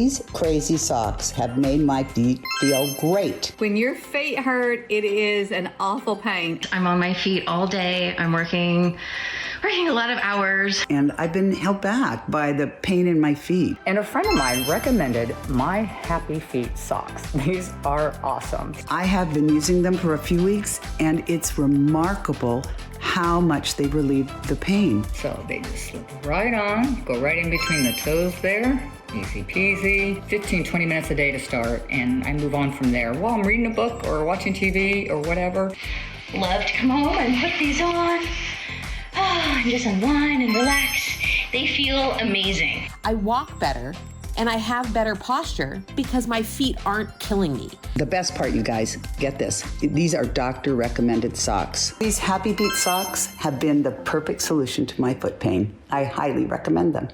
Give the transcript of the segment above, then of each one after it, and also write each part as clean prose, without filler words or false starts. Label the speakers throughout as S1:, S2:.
S1: These crazy socks have made my feet feel great.
S2: When your feet hurt, it is an awful pain.
S3: I'm on my feet all day. I'm working a lot of hours.
S1: And I've been held back by the pain in my feet.
S4: And a friend of mine recommended my Happy Feet socks. These are awesome.
S1: I have been using them for a few weeks, and it's remarkable how much they relieve the pain.
S4: So they just slip right on, go right in between the toes there. Easy peasy. 15, 20 minutes a day to start, and I move on from there. While I'm reading a book or watching TV or whatever.
S3: Love to come home and put these on. And just unwind and relax. They feel amazing.
S5: I walk better and I have better posture because my feet aren't killing me.
S1: The best part, you guys, get this. These are doctor recommended socks. These Happy Feet socks have been the perfect solution to my foot pain. I highly recommend them.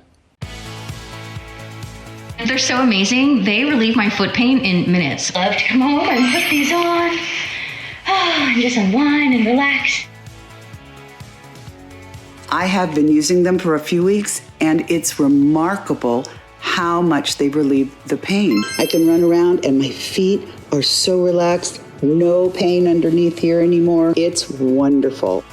S3: They're so amazing. They relieve my foot pain in minutes. Love to come home and put these on. And just unwind and relax.
S1: I have been using them for a few weeks, and it's remarkable how much they relieve the pain. I can run around and my feet are so relaxed, no pain underneath here anymore. It's wonderful.